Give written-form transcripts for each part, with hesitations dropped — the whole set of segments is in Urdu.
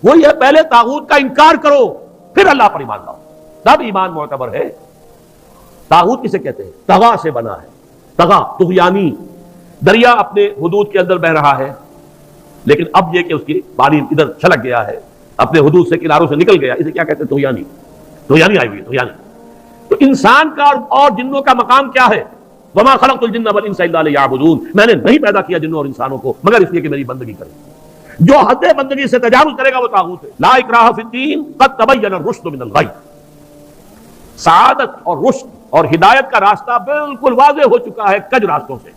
وہی ہے پہلے طاغوت کا انکار کرو پھر اللہ پر ایمان لاؤ، تب ایمان معتبر ہے۔ طاغوت کسے کہتے ہیں؟ طغا سے بنا ہے، طغا طغیانی، دریا اپنے حدود کے اندر بہ رہا ہے لیکن اب یہ کہ اس کی پانی ادھر چھلک گیا ہے، اپنے حدود سے کناروں سے نکل گیا، اسے کیا کہتے ہیں؟ طغیانی، طغیانی آئی ہوئی ہے، طغیانی۔ تو انسان کا اور جنوں کا مقام کیا ہے؟ وما خلقت الجن والانس الا لیعبدون، میں نے نہیں پیدا کیا جنوں اور انسانوں کو مگر اس لیے کہ میری بندگی کریں۔ جو حد بندگی سے تجاوز کرے گا وہ طاغوت ہے۔ لا اکراہ فی الدین قد تبین الرشد من الغی، سعادت اور رشد اور ہدایت کا راستہ بالکل واضح ہو چکا ہے کج راستوں سے۔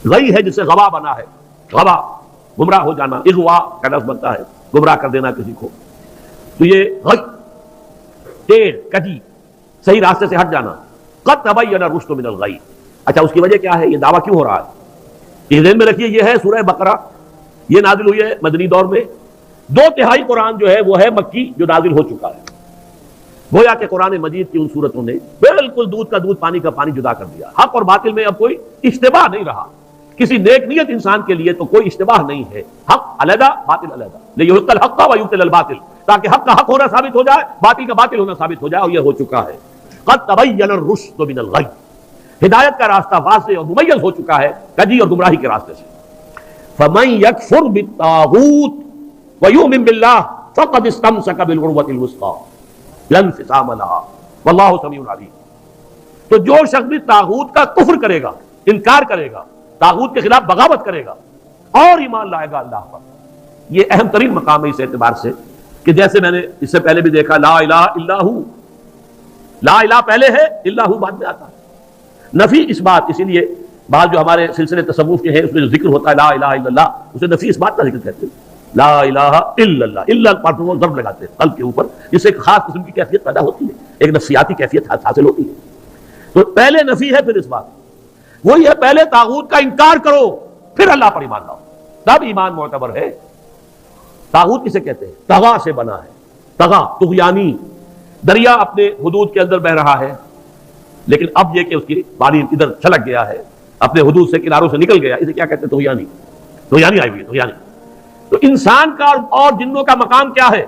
غی ہے جسے غوا بنا ہے، غوا گمراہ ہو جانا، اغوا کا لفظ بنتا ہے گمراہ کر دینا کسی کو، تو یہ غی ٹیڑھ کجی صحیح راستے سے ہٹ جانا۔ قد تبین الرشد من الغی، اچھا اس کی وجہ کیا ہے؟ یہ دعویٰ کیوں ہو رہا ہے؟ یہ ذہن میں رکھیے، یہ ہے سورہ بقرہ، یہ نازل ہوئی ہے مدنی دور میں، 2/3 قرآن جو ہے وہ ہے مکی جو نازل ہو چکا ہے۔ گویا کہ قرآن مجید کی ان صورتوں نے بالکل دودھ کا دودھ پانی کا پانی جدا کر دیا۔ حق اور باطل میں اب کوئی اشتباہ نہیں رہا، کسی نیک نیت انسان کے لیے تو کوئی اشتباہ نہیں ہے، حق علیحدہ باطل علیحدہ، لیحق الحق ویبطل الباطل، تاکہ حق کا حق ہونا ثابت ہو جائے، باطل کا باطل ہونا ثابت ہو جائے، اور یہ ہو چکا ہے۔ قد تبین الرشد من الغی، ہدایت کا راستہ واضح اور ممیز ہو چکا ہے کجی اور گمراہی کے راستے سے۔ فمن یکفر بالطاغوت ویؤمن باللہ فقد استمسک بالعروۃ الوثقی لا انفصام لها واللہ سمیع علیم۔ تو جو شخص بھی طاغوت کا کفر کرے گا، انکار کرے گا، طاغوت کے خلاف بغاوت کرے گا اور ایمان لائے گا اللہ پر، یہ اہم ترین مقام ہے اس اعتبار سے کہ جیسے میں نے اس سے پہلے بھی دیکھا، لا الہ الا ہو، لا الہ پہلے ہے، الا ہو بعد میں آتا ہے، نفی اس بات، اسی لیے بعض جو ہمارے سلسلے تصوف کے ہیں اس میں جو ذکر ہوتا ہے لا الہ الا اللہ، اسے نفی اس بات کا ذکر کہتے ہیں، لا الہ الا اللہ، الا پر وہ ضرب لگاتے ہیں قلب کے اوپر، جس سے ایک خاص قسم کی کیفیت پیدا ہوتی ہے، ایک نفسیاتی کیفیت حاصل ہوتی ہے۔ تو پہلے نفی ہے پھر اس بات، وہی ہے پہلے طاغوت کا انکار کرو پھر اللہ پر ایمان لاؤ، تب ایمان معتبر ہے۔ طاغوت کسے کہتے ہیں؟ طغا سے بنا ہے، طغا طغیانی، دریا اپنے حدود کے اندر بہ رہا ہے لیکن اب یہ کہ اس کی پانی ادھر چھلک گیا ہے، اپنے حدود سے کناروں سے نکل گیا، اسے کیا کہتے ہیں؟ طغیانی، طغیانی آئی ہوئی ہے، طغیانی۔ تو انسان کا اور جنوں کا مقام کیا ہے؟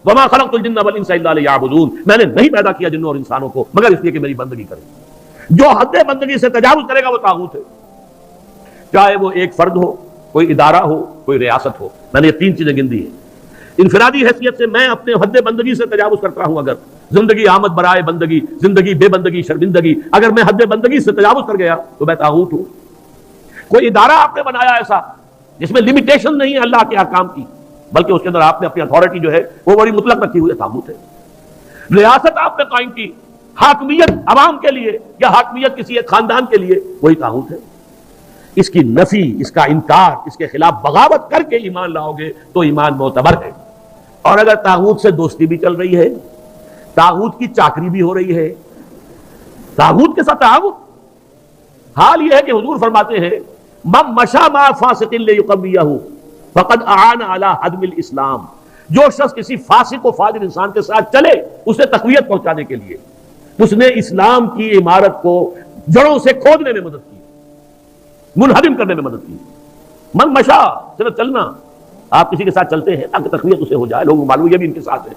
وما خلقت الجن والانس الا لیعبدون، میں نے نہیں پیدا کیا جنوں اور انسانوں کو مگر اس لیے کہ میری بندگی کریں۔ جو حد بندگی سے تجاوز کرے گا وہ طاغوت ہے، چاہے وہ ایک فرد ہو، کوئی ادارہ ہو، کوئی ریاست ہو۔ میں نے یہ 3 چیزیں گن دی ہیں۔ انفرادی حیثیت سے میں اپنے حد بندگی سے تجاوز کرتا ہوں، اگر زندگی آمد برائے بندگی، زندگی بے بندگی شرمندگی، اگر میں حد بندگی سے تجاوز کر گیا تو میں طاغوت ہوں۔ کوئی ادارہ آپ نے بنایا ایسا جس میں لمیٹیشن نہیں ہے اللہ کے احکام کی، بلکہ اس کے اندر آپ نے اپنی اتھارٹی جو ہے وہ بڑی مطلق رکھی ہوئی ہے، طاغوت ہے۔ ریاست آپ نے قائم کی، حاکمیت عوام کے لیے یا حاکمیت کسی ایک خاندان کے لیے، وہی طاغوت ہے۔ اس کی نفی، اس کا انکار، اس کے خلاف بغاوت کر کے ایمان لاؤ گے تو ایمان معتبر ہے۔ اور اگر طاغوت سے دوستی بھی چل رہی ہے، طاغوت کی چاکری بھی ہو رہی ہے، طاغوت کے ساتھ تعاون، حال یہ ہے کہ حضور فرماتے ہیں من مشى مع فاسق ليقويه فقد اعان على هدم الاسلام، جو شخص کسی فاسق و فاجر انسان کے ساتھ چلے اسے تقویت پہنچانے کے لیے، اس نے اسلام کی عمارت کو جڑوں سے کھودنے میں مدد کی، منہدم کرنے میں مدد کی۔ من مشا صرف چلنا، آپ کسی کے ساتھ چلتے ہیں تاکہ تقویت اسے ہو جائے، لوگوں معلوم یہ بھی ان کے ساتھ ہے۔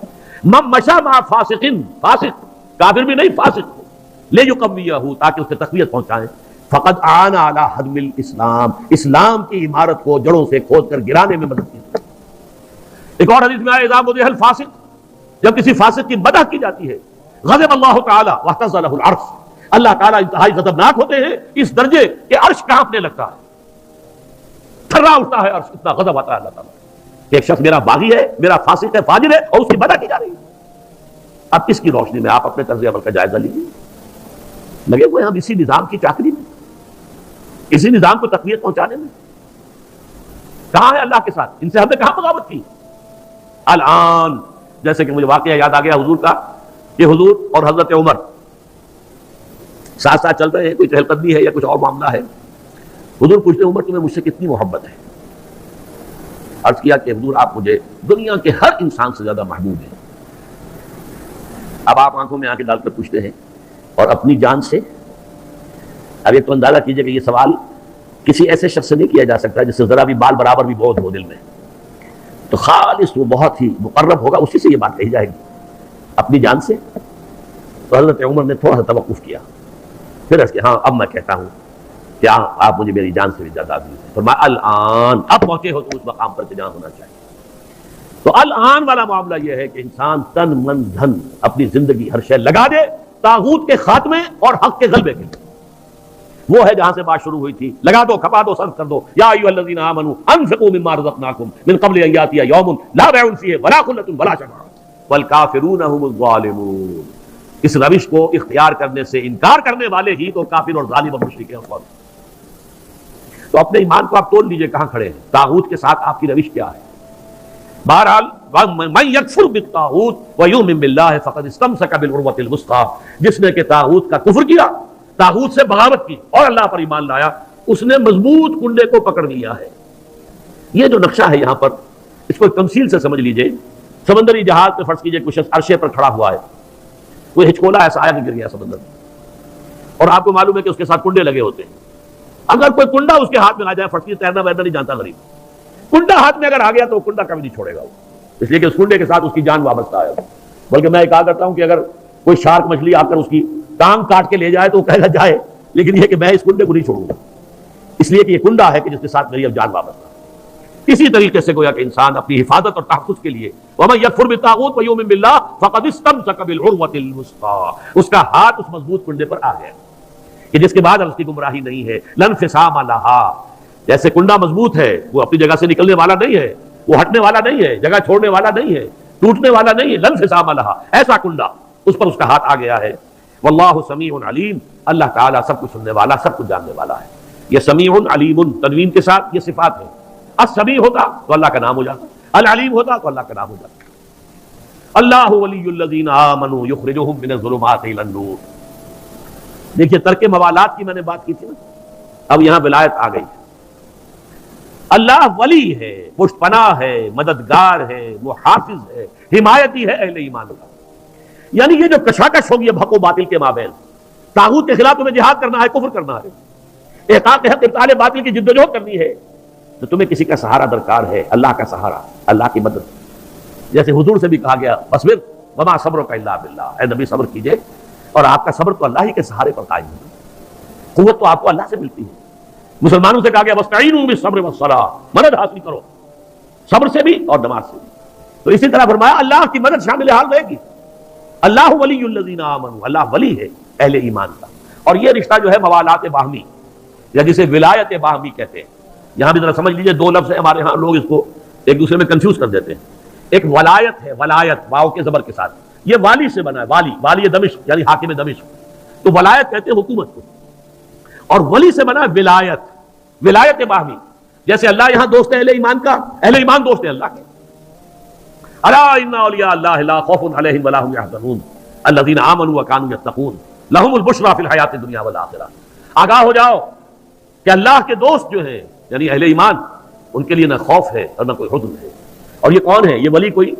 من مشا مع فاسق، فاسق کافر بھی نہیں، فاسق لیقویہ، تاکہ اس سے تقویت پہنچائیں۔ فقد آن علی ہدم الاسلام، اسلام کی عمارت کو جڑوں سے کھود کر گرانے میں مدد کی۔ ایک اور حدیث میں آیا اذا مدح الفاسق، جب کسی فاسق کی مدح کی جاتی ہے، غضب اللہ تعالی واہتز له العرش، اللہ تعالیٰ انتہائی غضبناک ہوتے ہیں اس درجے کہ عرش کانپنے لگتا ہے، تھرا اٹھتا ہے عرش، اتنا غضب آتا ہے اللہ تعالیٰ کہ ایک شخص میرا باغی ہے، میرا فاسق ہے، فاجر ہے، اور اس کی مدح کی جا رہی ہے۔ اب اس کی روشنی میں آپ اپنے طرز عمل کا جائزہ لیجیے، لگے ہوئے ہم اسی نظام کی چاکری میں، اسی نظام کو تقویت پہنچانے میں۔ کہاں ہے اللہ کے ساتھ؟ ان سے ہم نے کہاں بغاوت کی؟ الان جیسے کہ مجھے واقعہ یاد آ گیا حضور کا، کہ حضور اور حضرت عمر ساتھ ساتھ چل رہے ہیں، کوئی چہل قدمی ہے یا کچھ اور معاملہ ہے، حضور پوچھتے عمر تمہیں مجھ سے کتنی محبت ہے؟ عرض کیا کہ حضور آپ مجھے دنیا کے ہر انسان سے زیادہ محبوب ہیں۔ اب آپ آنکھوں میں آنکھیں ڈال کر پوچھتے ہیں اور اپنی جان سے؟ اب ایک تو اندازہ کیجئے کہ یہ سوال کسی ایسے شخص سے نہیں کیا جا سکتا جس سے ذرا بھی بال برابر بھی بہت ہو دل میں، تو خالص وہ بہت ہی مقرب ہوگا، اسی سے یہ بات کہی جائے گی، اپنی جان سے۔ تو حضرت عمر نے تھوڑا سا توقف کیا، پھر اس کے ہاں اب میں کہتا ہوں کہ آپ مجھے میری جان سے بھی زیادہ عزیز ہیں۔ فرمایا الآن، اب پہنچے ہو تو اس مقام پر کہ جہاں ہونا چاہیے۔ تو الآن والا معاملہ یہ ہے کہ انسان تن من دھن اپنی زندگی ہر شے لگا دے طاغوت کے خاتمے اور حق کے غلبے کے لیے۔ وہ ہے جہاں سے بات شروع ہوئی تھی، لگا دو، کھپا دو، صرف کر دو۔ یا ایھا الذین آمنوا انفقوا مما رزقناکم من قبل ان یاتی یوم لا بیع فیہ ولا خلۃ ولا شفاعۃ والکافرون هم الظالمون۔ اس روش کو اختیار کرنے سے انکار کرنے والے ہی تو کافر اور ظالم اور مشرک ہیں۔ تو اپنے ایمان کو آپ تول لیجئے کہاں کھڑے ہیں، طاغوت کے ساتھ آپ کی روش کیا ہے۔ بہرحال من یکفر بالطاغوت ویؤمن باللہ فقد استمسک بالعروۃ الوثقی، جس نے کہ طاغوت کا کفر کیا، طاغوت سے بغاوت کی اور اللہ پر ایمان لایا، اس نے مضبوط کنڈے کو پکڑ لیا ہے۔ یہ جو نقشہ ہے یہاں پر، اس کو تمثیل سے سمجھ لیجئے۔ سمندری جہاز پہ فرض کیجئے کچھ عرصے پر کھڑا ہوا ہے، کوئی ہچکولا ایسا آیا کہ گر گیا سمندر میں، اور آپ کو معلوم ہے کہ اس کے ساتھ کنڈے لگے ہوتے ہیں۔ اگر کوئی کنڈا اس کے ہاتھ میں آ جائے، فرض کیجئے تیرنا ویرنا نہیں جانتا غریب، کنڈا ہاتھ میں اگر آ گیا تو کنڈا کبھی نہیں چھوڑے گا وہ، اس لیے کہ اس کنڈے کے ساتھ اس کی جان وابستہ ہے۔ بلکہ میں کہا کرتا ہوں کہ اگر کوئی شارک مچھلی آ کر اس کی ٹانگ کاٹ کے لے جائے تو وہ کہے گا جائے، لیکن یہ کہ میں اس کنڈے کو نہیں چھوڑوں گا، اس لیے کہ یہ کنڈا ہے کہ جس کے ساتھ میری اب جان وابستہ ہے۔ اسی طریقے سے گویا کہ انسان اپنی حفاظت اور تحفظ کے لیے وَمَن يَكْفُرْ بِالطَّاغُوتِ وَيُؤْمِن بِاللَّهِ فَقَدِ اسْتَمْسَكَ بِالْعُرْوَةِ الْوُثْقَىٰ، اس کا ہاتھ اس مضبوط کنڈے پر آ گیا کہ جس کے بعد اس کی گمراہی نہیں ہے۔ لَنْ انفصام لَهَا، جیسے کنڈا مضبوط ہے، وہ اپنی جگہ سے نکلنے والا نہیں ہے، وہ ہٹنے والا نہیں ہے، جگہ چھوڑنے والا نہیں ہے، ٹوٹنے والا نہیں ہے۔ لَنْ انفصام لَهَا، ایسا کنڈا اس پر اس کا ہاتھ آ گیا ہے۔ واللہ سمیع علیم، اللہ تعالیٰ سب کچھ سننے والا، سب کچھ جاننے والا ہے۔ یہ سمیع علیم تنوین کے ساتھ یہ صفات ہے۔ السمیع ہوتا تو اللہ کا نام ہو جاتا، العلیم ہوتا تو اللہ کا نام ہو جاتا۔ اللہ ولی الذین آمنوا یخرجہم من الظلمات الی النور۔ دیکھیے ترک موالات کی میں نے بات کی تھی نا، اب یہاں ولایت آ گئی ہے۔ اللہ ولی ہے، پشت پناہ ہے، مددگار ہے، محافظ ہے، حمایتی ہے اہل ایمان کا۔ یعنی یہ جو کشاکش ہوگی اب حق و باطل کے مابین، طاغوت کے خلاف تمہیں جہاد کرنا ہے، کفر کرنا ہے، احقاق حق ابطال باطل کی جدوجہد کرنی ہے، تو تمہیں کسی کا سہارا درکار ہے، اللہ کا سہارا، اللہ کی مدد۔ جیسے حضور سے بھی کہا گیا فاصبر وما صبرک الا باللہ، اے نبی صبر کیجئے اور آپ کا صبر تو اللہ ہی کے سہارے پر قائم ہے، قوت تو آپ کو اللہ سے ملتی ہے۔ مسلمانوں سے کہا گیا واستعینوا بالصبر والصلاۃ، مدد حاصل کرو صبر سے بھی اور نماز سے بھی۔ تو اسی طرح فرمایا اللہ کی مدد شامل حال رہے گی۔ اللہ ولی الذین آمنوا، اللہ ولی ہے اہل ایمان کا۔ اور یہ رشتہ جو ہے موالات باہمی یا جسے ولایت باہمی کہتے ہیں، یہاں بھی ذرا سمجھ لیجئے، دو لفظ ہیں ہمارے ہاں، لوگ اس کو ایک دوسرے میں کنفیوز کر دیتے ہیں۔ ایک ولایت ہے، ولایت واو کے زبر کے ساتھ، یہ والی سے بنا ہے، والی، والی دمشق یعنی حاکم دمشق، تو ولایت کہتے ہیں حکومت کو، اور ولی سے بنا ہے ولایت، ولایت باہمی۔ جیسے اللہ یہاں دوست ہے اہل ایمان کا، اہل ایمان دوست ہے اللہ کے۔ الا ان اولیاء اللہ لا خوف علیہم ولا هم يحزنون الذین آمنوا وكانوا يتقون لهم البشرى فی الحیات الدنیا والآخرہ۔ آگاہ ہو جاؤ کہ اللہ کے دوست جو ہیں یعنی اہل ایمان، ان کے لیے نہ خوف ہے اور نہ کوئی حزن ہے۔ اور یہ کون ہے؟ یہ ولی کوئی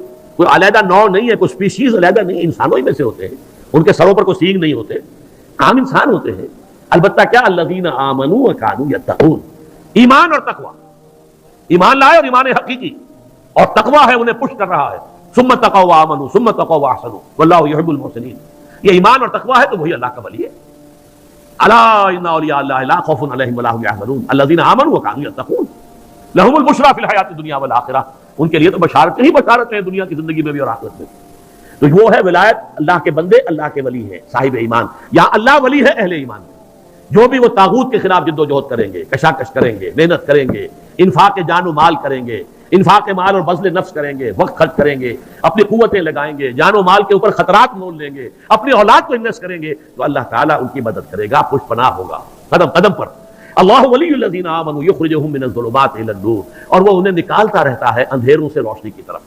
علیحدہ نوع نہیں ہے، کوئی سپیشیز علیحدہ نہیں، انسانوں ہی میں سے ہوتے ہیں، ان کے سروں پر کوئی سینگ نہیں ہوتے، عام انسان ہوتے ہیں۔ البتہ کیا؟ الذین آمنوا وكانوا يتقون، ایمان اور تقوی، ایمان لائے اور ایمان حقیقی، اور تقوی ہے انہیں پش کر رہا ہے۔ ثم تقوا وآمنوا ثم تقوا واحسنوا واللہ يحب المحسنین۔ یہ ایمان اور تقوی ہے تو وہی اللہ کا ولی ہے۔ الا ان اولیاء اللہ لا خوف علیہم ولا هم يحزنون الذین آمنوا وكانوا يتقون لهم البشرى فی الحیات الدنیا والآخرہ، ان کے لیے تو بشارت ہی بشارت ہے دنیا کی زندگی میں بھی اور آخرت میں۔ تو وہ ہے ولایت، اللہ کے بندے اللہ کے ولی ہیں، صاحب ایمان۔ یہاں اللہ ولی ہے اہل ایمان میں، جو بھی وہ طاغوت کے خلاف جد و جہد کریں گے، کشاکش کریں گے، محنت کریں گے، انفاق جان و مال کریں گے، انفاق مال اور بذل نفس کریں گے، وقت خرچ کریں گے، اپنی قوتیں لگائیں گے، جان و مال کے اوپر خطرات مول لیں گے، اپنی اولاد کو انویسٹ کریں گے، تو اللہ تعالیٰ ان کی مدد کرے گا، پشت پناہ ہوگا قدم قدم پر۔ اللہ ولی الذین آمنوا یخرجہم من الظلمات الی النور، اور وہ انہیں نکالتا رہتا ہے اندھیروں سے روشنی کی طرف۔